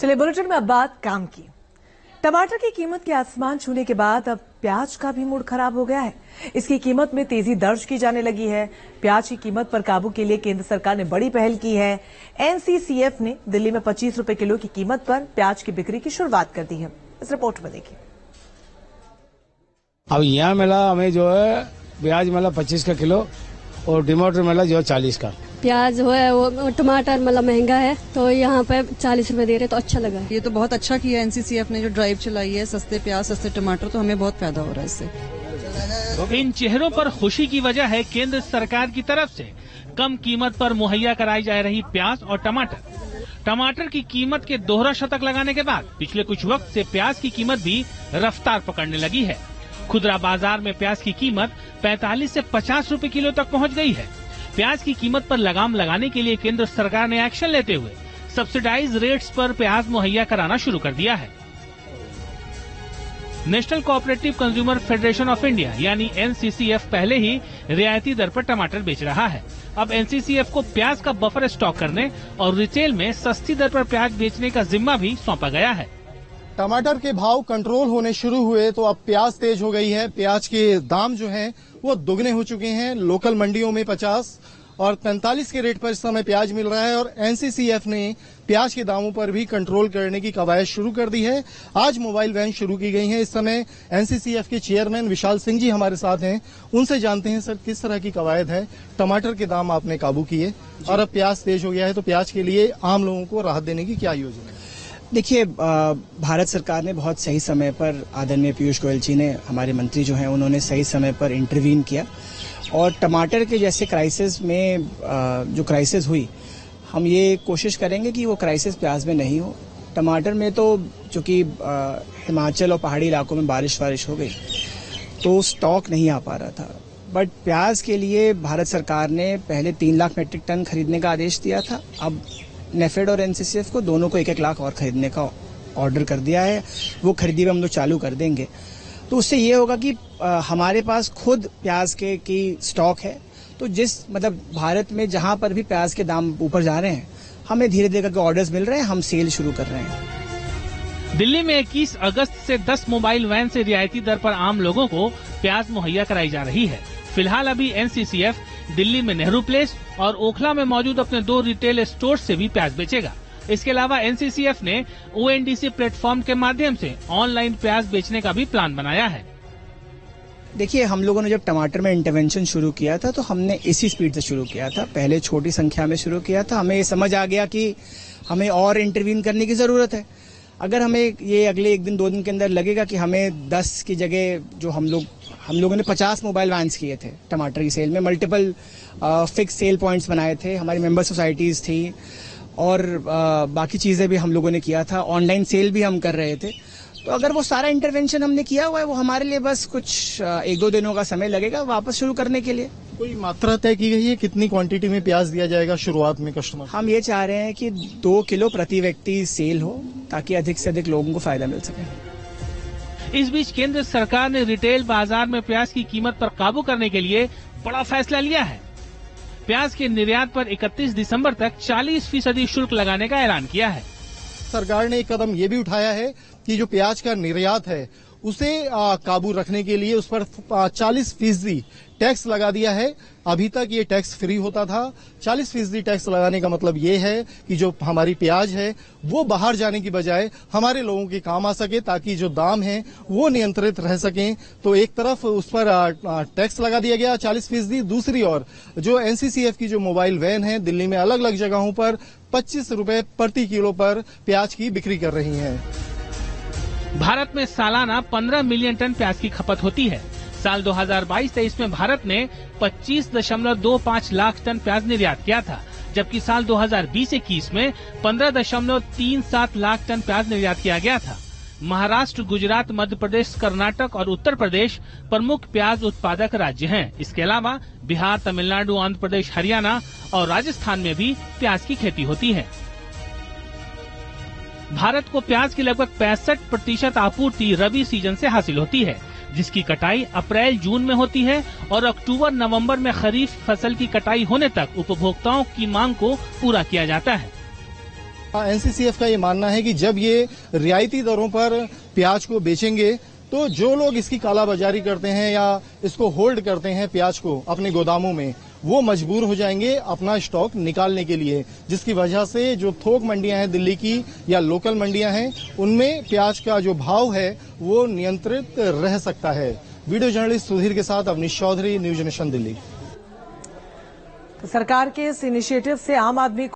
चलिए बुलेटिन में अब बात काम की। टमाटर की कीमत के आसमान छूने के बाद अब प्याज का भी मूड खराब हो गया है। इसकी कीमत में तेजी दर्ज की जाने लगी है। प्याज की कीमत पर काबू के लिए केंद्र सरकार ने बड़ी पहल की है। एनसीसीएफ ने दिल्ली में 25 रुपए किलो की कीमत पर प्याज की बिक्री की शुरुआत कर दी है। इस रिपोर्ट में देखिए। अब यहाँ मिला हमें जो है प्याज मिला 25 का किलो और टमाटर मिला जो है 40 का। प्याज जो है वो टमाटर मतलब महंगा है तो यहाँ पे 40 रुपए दे रहे तो अच्छा लगा। ये तो बहुत अच्छा किया एनसीसीएफ ने जो ड्राइव चलाई है, सस्ते प्याज सस्ते टमाटर, तो हमें बहुत फायदा हो रहा है इससे। इन चेहरों पर खुशी की वजह है केंद्र सरकार की तरफ से कम कीमत पर मुहैया कराई जा रही प्याज और टमाटर। टमाटर की कीमत के दोहरा शतक लगाने के बाद पिछले कुछ वक्त से प्याज की कीमत भी रफ्तार पकड़ने लगी है। खुदरा बाजार में प्याज की कीमत 45 से 50 रुपए किलो तक पहुंच गई है। प्याज की कीमत पर लगाम लगाने के लिए केंद्र सरकार ने एक्शन लेते हुए सब्सिडाइज रेट्स पर प्याज मुहैया कराना शुरू कर दिया है। National cooperative consumer federation of India यानी एनसीसीएफ पहले ही रियायती दर पर टमाटर बेच रहा है। अब एनसीसीएफ को प्याज का बफर स्टॉक करने और रिटेल में सस्ती दर पर प्याज बेचने का जिम्मा भी सौंपा गया है। टमाटर के भाव कंट्रोल होने शुरू हुए तो अब प्याज तेज हो गई है। प्याज के दाम जो हैं वो दुगने हो चुके हैं। लोकल मंडियों में 50 और 45 के रेट पर इस समय प्याज मिल रहा है और एनसीसीएफ ने प्याज के दामों पर भी कंट्रोल करने की कवायद शुरू कर दी है। आज मोबाइल वैन शुरू की गई है। इस समय एनसीसीएफ के चेयरमैन विशाल सिंह जी हमारे साथ हैं। उनसे जानते हैं सर किस तरह की कवायद है। टमाटर के दाम आपने काबू किए और अब प्याज तेज हो गया है तो प्याज के लिए आम लोगों को राहत देने की क्या योजना है? देखिए, भारत सरकार ने बहुत सही समय पर, आदरणीय पीयूष गोयल जी ने, हमारे मंत्री जो हैं उन्होंने सही समय पर इंटरवीन किया और टमाटर के जैसे क्राइसिस में जो क्राइसिस हुई, हम ये कोशिश करेंगे कि वो क्राइसिस प्याज में नहीं हो। टमाटर में तो चूंकि हिमाचल और पहाड़ी इलाकों में बारिश हो गई तो स्टॉक नहीं आ पा रहा था, बट प्याज के लिए भारत सरकार ने पहले 3 लाख मीट्रिक टन खरीदने का आदेश दिया था। अब नेफेड और एनसीसीएफ को दोनों को 1-1 लाख और खरीदने का ऑर्डर कर दिया है। वो खरीदी हम लोग चालू कर देंगे तो उससे ये होगा कि हमारे पास खुद प्याज की स्टॉक है। तो मतलब भारत में जहां पर भी प्याज के दाम ऊपर जा रहे हैं, हमें धीरे धीरे करके ऑर्डर्स मिल रहे हैं, हम सेल शुरू कर रहे हैं। दिल्ली में 21 अगस्त से 10 मोबाइल वैन से रियायती दर पर आम लोगों को प्याज मुहैया कराई जा रही है। फिलहाल अभी एनसीसीएफ दिल्ली में नेहरू प्लेस और ओखला में मौजूद अपने 2 रिटेल स्टोर से भी प्याज बेचेगा। इसके अलावा एनसीसीएफ ने ओएनडीसी प्लेटफॉर्म के माध्यम से ऑनलाइन प्याज बेचने का भी प्लान बनाया है। देखिए, हम लोगों ने जब टमाटर में इंटरवेंशन शुरू किया था तो हमने इसी स्पीड से शुरू किया था। पहले छोटी संख्या में शुरू किया था। हमें ये समझ आ गया कि हमें और इंटरवीन करने की जरूरत है। अगर हमें ये अगले 1-2 दिन के अंदर लगेगा कि हमें 10 की जगह जो हम लोगों ने 50 मोबाइल वैन्स किए थे टमाटर की सेल में, मल्टीपल फिक्स सेल पॉइंट्स बनाए थे, हमारी मेंबर सोसाइटीज थी और बाकी चीजें भी हम लोगों ने किया था, ऑनलाइन सेल भी हम कर रहे थे। तो अगर वो सारा इंटरवेंशन हमने किया हुआ है, वो हमारे लिए बस कुछ 1-2 दिनों का समय लगेगा वापस शुरू करने के लिए। कोई मात्रा तय की गई है कितनी क्वांटिटी में प्याज दिया जाएगा शुरुआत में कस्टमर? हम ये चाह रहे हैं कि 2 किलो प्रति व्यक्ति सेल हो ताकि अधिक से अधिक लोगों को फायदा मिल सके। इस बीच केंद्र सरकार ने रिटेल बाजार में प्याज की कीमत पर काबू करने के लिए बड़ा फैसला लिया है। प्याज के निर्यात पर 31 दिसंबर तक 40% शुल्क लगाने का ऐलान किया है। सरकार ने एक कदम ये भी उठाया है कि जो प्याज का निर्यात है उसे काबू रखने के लिए उस पर 40% टैक्स लगा दिया है। अभी तक ये टैक्स फ्री होता था। 40% टैक्स लगाने का मतलब ये है कि जो हमारी प्याज है वो बाहर जाने की बजाय हमारे लोगों के काम आ सके ताकि जो दाम है वो नियंत्रित रह सकें। तो एक तरफ उस पर टैक्स लगा दिया गया 40%। दूसरी ओर जो एनसीसीएफ की जो मोबाइल वैन है दिल्ली में अलग अलग जगहों पर 25 रुपए प्रति किलो पर प्याज की बिक्री कर रही हैं। भारत में सालाना 15 मिलियन टन प्याज की खपत होती है। साल 2022-23 में भारत ने 25.25 लाख टन प्याज निर्यात किया था, जबकि साल 2020-21 में 15.37 लाख टन प्याज निर्यात किया गया था। महाराष्ट्र, गुजरात, मध्य प्रदेश, कर्नाटक और उत्तर प्रदेश प्रमुख प्याज उत्पादक राज्य हैं। इसके अलावा बिहार, तमिलनाडु, आंध्र प्रदेश, हरियाणा और राजस्थान में भी प्याज की खेती होती है। भारत को प्याज की लगभग 65% आपूर्ति रबी सीजन से हासिल होती है, जिसकी कटाई अप्रैल-जून में होती है और अक्टूबर-नवंबर में खरीफ फसल की कटाई होने तक उपभोक्ताओं की मांग को पूरा किया जाता है। एनसीसीएफ का ये मानना है कि जब ये रियायती दरों पर प्याज को बेचेंगे तो जो लोग इसकी कालाबाजारी करते हैं या इसको होल्ड करते हैं प्याज को अपने गोदामों में, वो मजबूर हो जाएंगे अपना स्टॉक निकालने के लिए, जिसकी वजह से जो थोक मंडियां हैं दिल्ली की या लोकल मंडियां हैं, उनमें प्याज का जो भाव है वो नियंत्रित रह सकता है। वीडियो जर्नलिस्ट सुधीर के साथ अवनीश चौधरी, न्यूज नेशन दिल्ली। तो सरकार के इस इनिशिएटिव से आम आदमी